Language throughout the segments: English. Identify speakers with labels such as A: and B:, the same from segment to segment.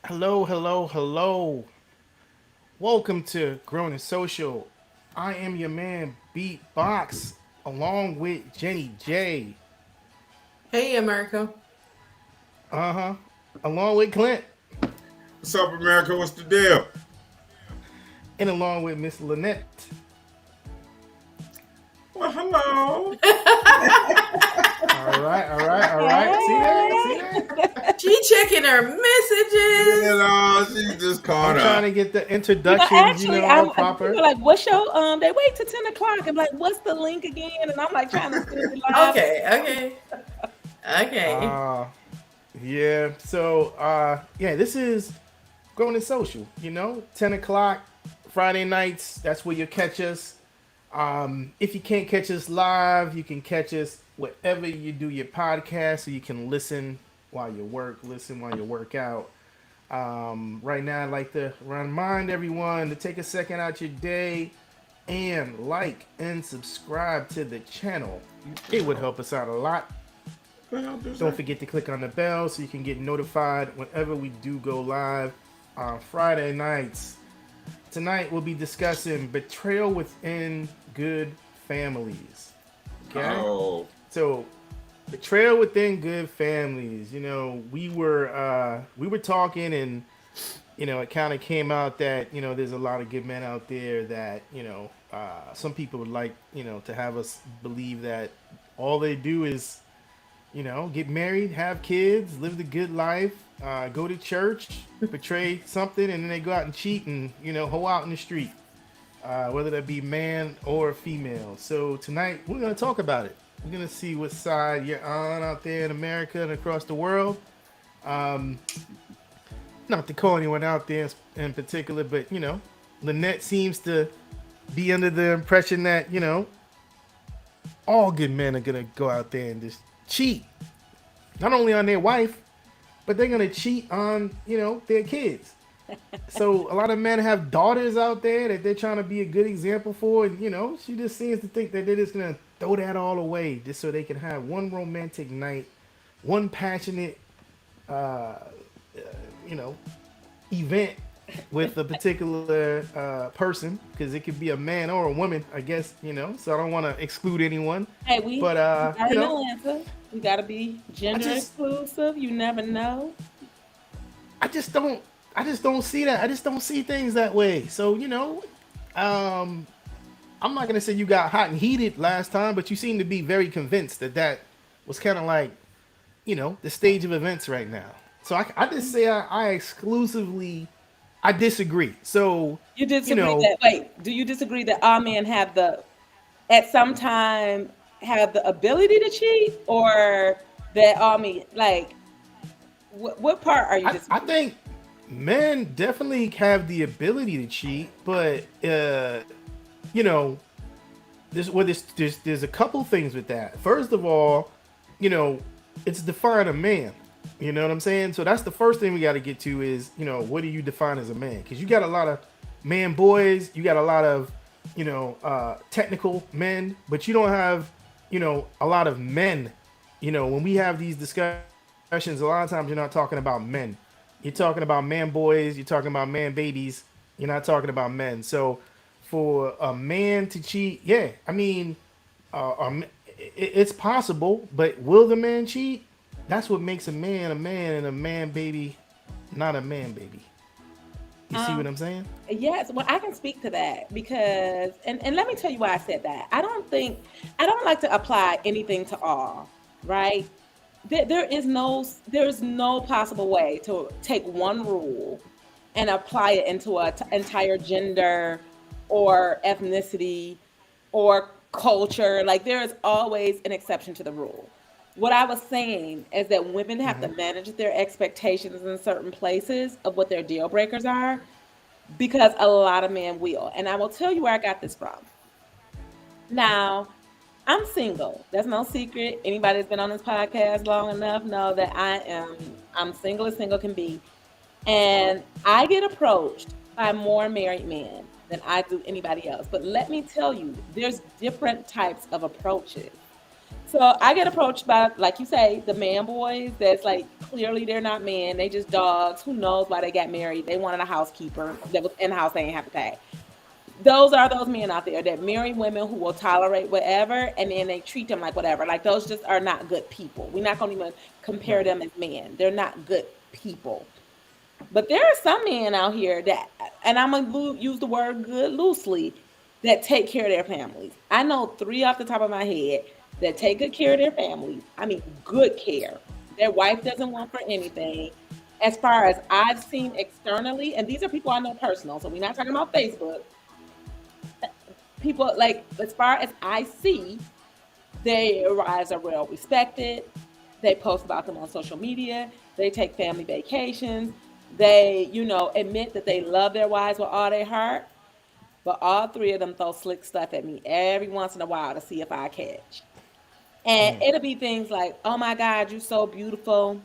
A: Hello, hello, hello. Welcome to Grown and Social. I am your man Beatbox, along with Jenny J.
B: Hey, America.
A: Uh huh. Along with Clint,
C: What's up, America? What's the deal?
A: and along with Miss Lynnette.
C: Well, hello.
A: All right, all right, all right. See that? See
D: Hey.
A: that?
B: She checking her messages.
C: She just caught
A: I'm trying
C: up.
A: to get the introductions,
D: Actually,
A: all
D: people
A: proper.
D: are like, "What's your They wait till 10 o'clock. I'm like, "What's the link again?" And I'm like trying to send it live.
B: Okay.
A: Uh, yeah. So, yeah, this is Grown and Social. 10 o'clock Friday nights. That's where you'll catch us. If you can't catch us live, you can catch us wherever you do your podcast, so you can listen while you work, listen while you work out. Right now, I'd like to remind everyone to take a second out your day and like and subscribe to the channel. It would help us out a lot. Don't forget to click on the bell so you can get notified whenever we do go live on Friday nights. Tonight we'll be discussing betrayal within good families. Okay?
C: Oh,
A: So, betrayal within good families. We were talking, and it kind of came out that there's a lot of good men out there that some people would like to have us believe that all they do is get married, have kids, live the good life, go to church, betray something, and then they go out and cheat and hoe out in the street, whether that be man or female. So tonight we're gonna talk about it. We're gonna see what side you're on out there in America and across the world. Um, Not to call anyone out there in particular, but Lynette seems to be under the impression that all good men are gonna go out there and just cheat, not only on their wife, but they're gonna cheat on their kids. So a lot of men have daughters out there that they're trying to be a good example for, and she just seems to think that they're just gonna throw that all away just so they can have one romantic night, one passionate, uh, you know, event with a particular person, because it could be a man or a woman, I guess. So I don't want to exclude anyone,
D: Hey, we
A: but
D: got in Atlanta. We got to be
A: I
D: gender
A: just
D: inclusive. You never know.
A: I just don't I just don't see that. I just don't see things that way. So um, I'm not gonna say you got hot and heated last time, but you seem to be very convinced that that was kind of like the stage of events right now. So I just say I exclusively I disagree. So
D: You
A: you
D: disagree
A: know
D: that? Wait, do you disagree that all men have at some time have the ability to cheat, or that all men like? What part are you
A: I
D: disagreeing?
A: think men definitely have the ability to cheat, but you know there's a couple things with that. First of all, you know, it's define a man. You know what I'm saying? So that's the first thing we got to get to is what do you define as a man? Because you got a lot of man boys, you got a lot of technical men, but you don't have a lot of men. When we have these discussions, a lot of times you're not talking about men. You're talking about man boys. You're talking about man babies. You're not talking about men. So for a man to cheat, yeah, I mean, it's possible, but will the man cheat? That's what makes a man, and a man baby not a man baby. You see what
D: Um,
A: I'm saying?
D: yes, well, I can speak to that because, and let me tell you why I said that. I don't like to apply anything to all, right? There is no possible way to take one rule and apply it into entire gender or ethnicity or culture. Like there is always an exception to the rule. What I was saying is that women have to
A: Hmm.
D: manage their expectations in certain places of what their deal breakers are because a lot of men will. And I will tell you where I got this from. Now, I'm single. That's no secret. Anybody that's been on this podcast long enough know that I'm single as single can be. And I get approached by more married men than I do anybody else. But let me tell you, there's different types of approaches. So I get approached by, like you say, the man boys that's like clearly they're not men, they just dogs. Who knows why they got married? They wanted a housekeeper that was in the house they ain't have to pay. Those are those men out there that marry women who will tolerate whatever and then they treat them like whatever. Like those just are not good people. We're not gonna even compare them as men. They're not good people. But there are some men out here that, and I'm gonna use the word good loosely, that take care of their families. I know three off the top of my head that take good care of their families. I mean, good care. Their wife doesn't want for anything. As far as I've seen externally, and these are people I know personal, so we're not talking about Facebook. People like, as far as I see, their wives are well respected. They post about them on social media. They take family vacations. They, admit that they love their wives with all their heart. But all three of them throw slick stuff at me every once in a while to see if I catch. And it'll be things like, oh my God, you're so beautiful.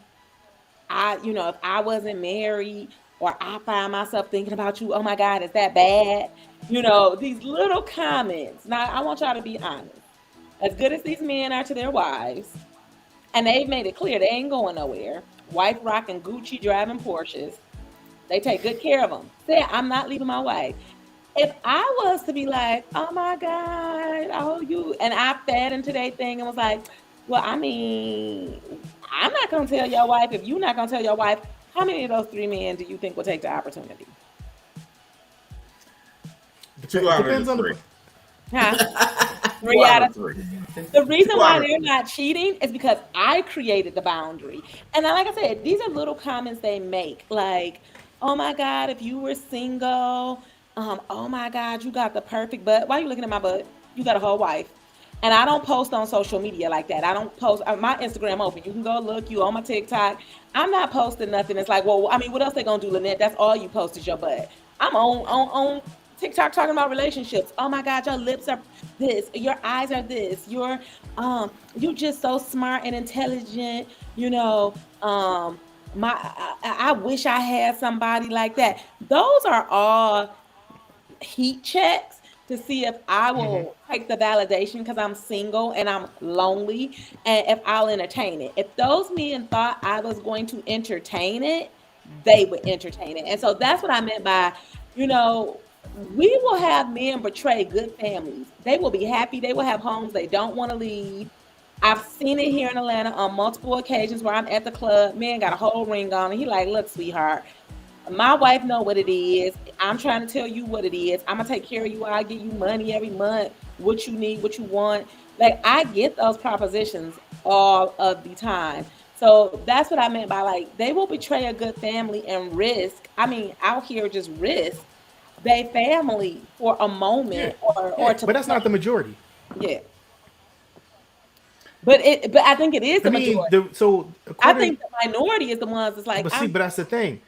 D: If I wasn't married or I find myself thinking about you, oh my God, is that bad? These little comments. Now, I want y'all to be honest. As good as these men are to their wives, and they've made it clear they ain't going nowhere. Wife rocking Gucci, driving Porsches. They take good care of them. Say, I'm not leaving my wife. If I was to be like, oh my God, oh you, and I fed into their thing and was like, well, I mean, I'm not going to tell your wife. If you're not going to tell your wife, how many of those three men do you think will take the opportunity?
C: 2 out
A: Depends
C: of
A: on
C: the 3.
D: Huh?
C: 2
D: Three
C: out
D: out
C: of
D: of
C: 3.
D: The reason
C: 2
D: why
C: out of
D: they're
C: 3.
D: not cheating is because I created the boundary. And like I said, these are little comments they make. Like, oh my God, if you were single, oh my God, you got the perfect butt. Why are you looking at my butt? You got a whole wife. And I don't post on social media like that. I don't post my Instagram open. You can go look, you on my TikTok. I'm not posting nothing. It's like, well, I mean, what else they gonna do, Lynnette? That's all you post is your butt. I'm on TikTok talking about relationships. Oh my God, your lips are this, your eyes are this, you're just so smart and intelligent, I wish I had somebody like that. Those are all heat checks to see if I will take the validation because I'm single and I'm lonely and if I'll entertain it. If those men thought I was going to entertain it, they would entertain it. And so that's what I meant by, you know, we will have men betray good families. They will be happy. They will have homes they don't want to leave. I've seen it here in Atlanta on multiple occasions where I'm at the club. Man got a whole ring on, and he like, look, sweetheart, my wife know what it is. I'm trying to tell you what it is. I'm gonna take care of you. I'll give you money every month, what you need, what you want. Like I get those propositions all of the time. So that's what I meant by like they will betray a good family and risk. I mean, out here just risk their family for a moment or to
A: but that's not the majority.
D: yeah. But I think it is the
A: I mean,
D: majority. I think the minority is the ones that's like.
A: But that's the thing.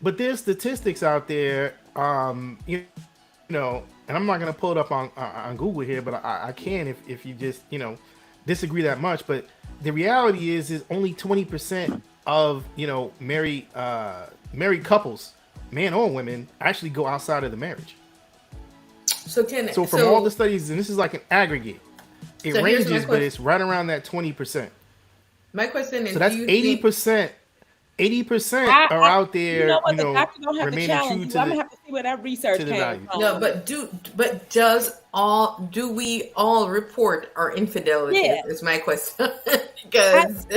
A: But there's statistics out there, you know, and I'm not gonna pull it up on Google here, but I can if you just disagree that much. But the reality is only 20% of married couples, men or women, actually go outside of the marriage. So from all the studies, and this is like an aggregate, it ranges, but it's right around that 20%.
B: My question is,
A: so that's 80%. 80% are out there, remaining true to
D: I'm gonna have to see where that research came from.
B: No, but do we all report our infidelity?
D: Yeah.
B: Is my question. Because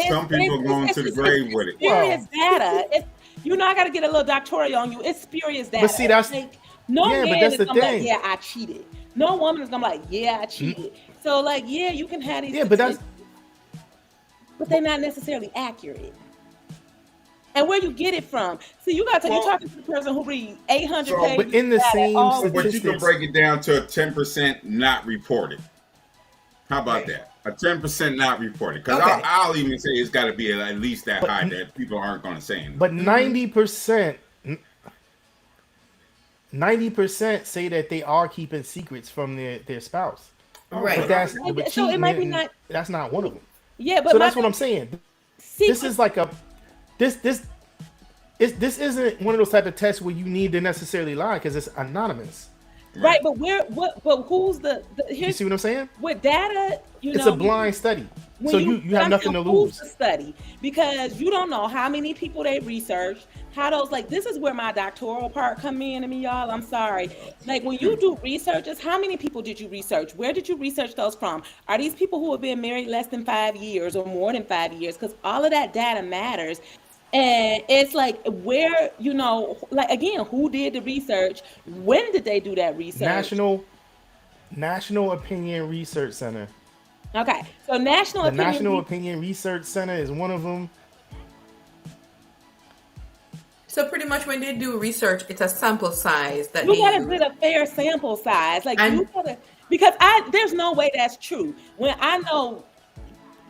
C: some people going to the grave with it.
D: Spurious data. I got to get a little doctoral on you. It's spurious data.
A: But see, that's
D: like, no man is gonna be like, yeah, I cheated. No woman is gonna be like, yeah, I cheated. So like, yeah, you can have these.
A: Yeah, but
D: they're not necessarily accurate. And where you get it from? So you're talking to the person who reads 800 pages.
A: But in the same
C: but you can break it down to a 10% not reported. How about that? A 10% not reported. Because I'll even say it's got to be at least that high that people aren't going to say anything.
A: But 90% say that they are keeping secrets from their spouse.
B: Right.
A: But
D: so it might be not.
A: That's not one of them.
D: Yeah, but
A: so that's what I'm saying.
D: Secret.
A: This is like this isn't one of those type of tests where you need to necessarily lie because it's anonymous.
D: Right, but who's
A: You
D: here's
A: see what I'm saying?
D: with data,
A: It's a blind study. So you have nothing to lose.
D: The study, because you don't know how many people they researched, how those, like, this is where my doctoral part come in to me, y'all. I'm sorry. Like, when you do researches, how many people did you research? Where did you research those from? Are these people who have been married less than 5 years or more than 5 years? Because all of that data matters. And it's like, where, like, again, who did the research? When did they do that research?
A: National Opinion Research Center.
D: Okay, so
A: National Opinion Research Center is one of them.
B: So pretty much when they do research, it's a sample size that
D: you gotta get a fair sample size. Like, you gotta, because there's no way that's true. When I know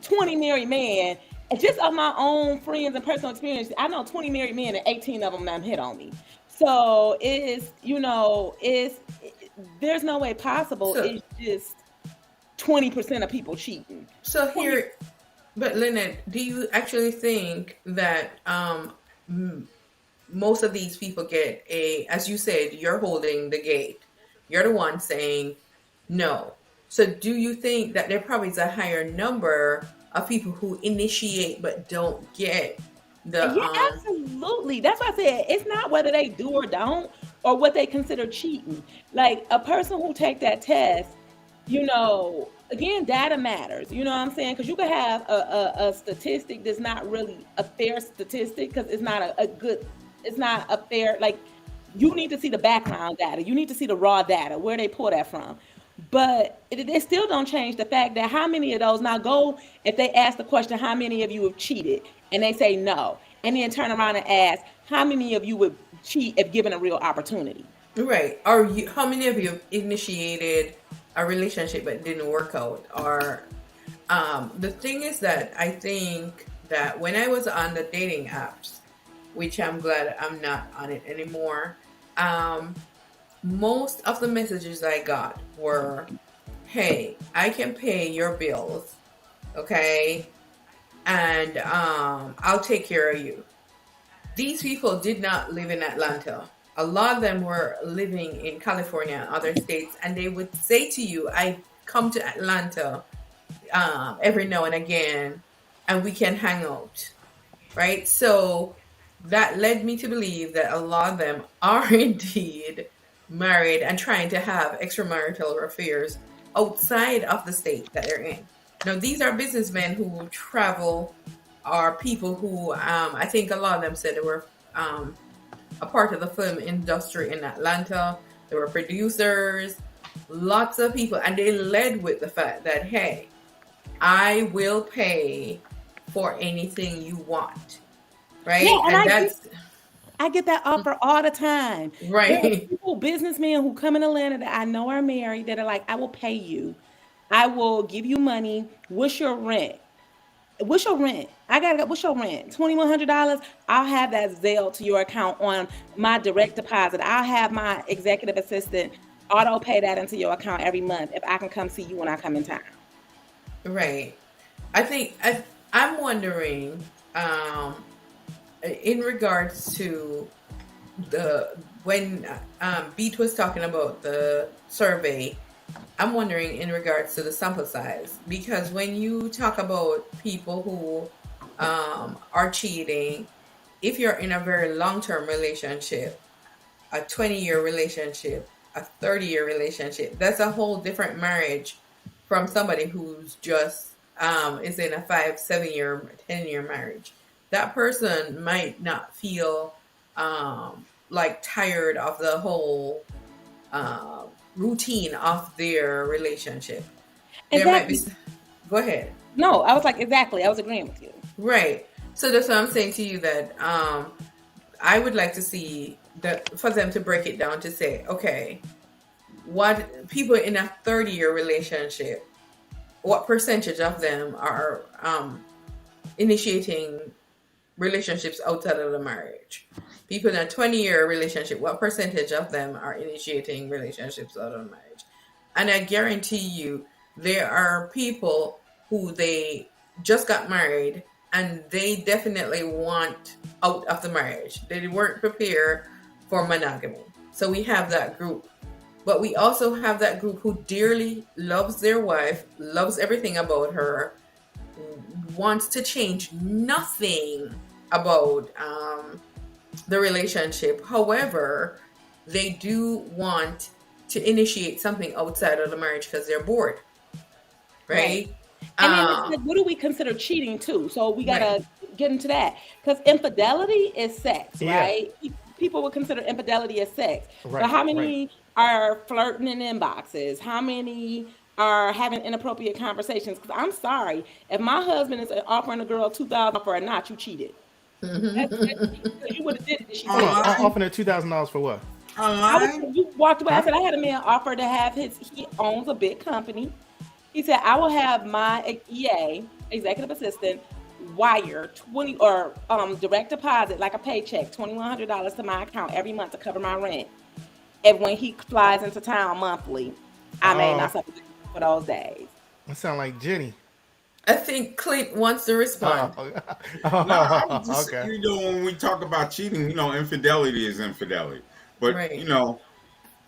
D: 20 married men, and just of my own friends and personal experience, I know 20 married men and 18 of them hit on me. So there's no way possible. It's just 20% of people cheating.
B: So here, but Lynnette, do you actually think that most of these people get as you said, you're holding the gate. You're the one saying no. So do you think that there probably is a higher number of people who initiate but don't get
D: Yeah, absolutely. That's why I said it's not whether they do or don't, or what they consider cheating. Like, a person who take that test, again, data matters. You know what I'm saying? Because you could have a statistic that's not really a fair statistic, because it's not it's not a fair, like, you need to see the background data. You need to see the raw data, where they pull that from. But it still don't change the fact that how many of those, now if they ask the question, how many of you have cheated? And they say no. And then turn around and ask, how many of you would cheat if given a real opportunity?
B: Right. How many of you initiated a relationship but didn't work out? Or the thing is that I think that when I was on the dating apps, which I'm glad I'm not on it anymore, most of the messages I got were, hey, I can pay your bills, okay? And I'll take care of you. These people did not live in Atlanta. A lot of them were living in California and other states, and they would say to you, I come to Atlanta every now and again, and we can hang out, right? So that led me to believe that a lot of them are indeed married and trying to have extramarital affairs outside of the state that they're in. Now, these are businessmen who travel, are people who, I think a lot of them said they were a part of the film industry in Atlanta. They were producers, lots of people, and they led with the fact that, hey, I will pay for anything you want, right?
D: Yeah, and I get that offer all the time.
B: Right.
D: There are people, businessmen who come in Atlanta that I know are married, that are like, I will pay you. I will give you money. What's your rent? What's your rent? What's your rent? $2,100. I'll have that Zelle to your account on my direct deposit. I'll have my executive assistant auto pay that into your account every month if I can come see you when I come in town.
B: Right. I think I'm wondering, in regards to when Beat was talking about the survey, I'm wondering in regards to the sample size, because when you talk about people who are cheating, if you're in a very long-term relationship, a 20-year relationship, a 30-year relationship, that's a whole different marriage from somebody who's just is in a 5, 7-year, 10-year marriage. That person might not feel like tired of the whole routine of their relationship. There might be. Go ahead.
D: No, I was like, exactly. I was agreeing with you.
B: Right. So that's what I'm saying to you, that I would like to see that for them to break it down to say, okay, what people in a 30-year relationship, what percentage of them are initiating relationships outside of the marriage? People in a 20-year relationship, what percentage of them are initiating relationships out of marriage? And I guarantee you, there are people who they just got married and they definitely want out of the marriage. They weren't prepared for monogamy. So we have that group. But we also have that group who dearly loves their wife, loves everything about her, wants to change nothing about the relationship. However, they do want to initiate something outside of the marriage because they're bored, right?
D: And then it's like, what do we consider cheating too? So we gotta get into that, because infidelity is sex, right? People would consider infidelity as sex. But how many are flirting in inboxes? How many are having inappropriate conversations? Because I'm sorry, if my husband is offering a girl $2,000 for a knot, you cheated. That's you would have did it. She
A: offering her $2,000 for what?
B: Online?
D: You walked away. I said I had a man offer to have he owns a big company. He said, I will have my EA, executive assistant, wire 20 or direct deposit, like a paycheck, $2,100 to my account every month to cover my rent. And when he flies into town monthly, I made myself for those days.
A: That sound like Jenny.
B: I think Clint wants to respond.
C: Okay. You know, when we talk about cheating, you know, infidelity is infidelity. But, you know,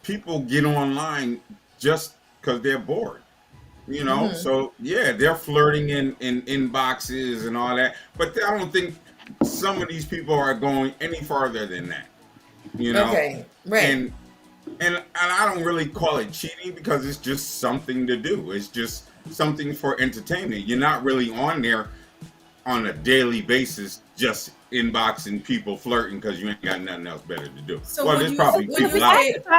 C: people get online just because they're bored. You know, so yeah, they're flirting in inboxes and all that. But I don't think some of these people are going any farther than that. You know, and I don't really call it cheating because it's just something to do. It's just something for entertainment. You're not really on there on a daily basis just inboxing people flirting because you ain't got nothing else better to do.
B: So
C: well, there's probably people out there.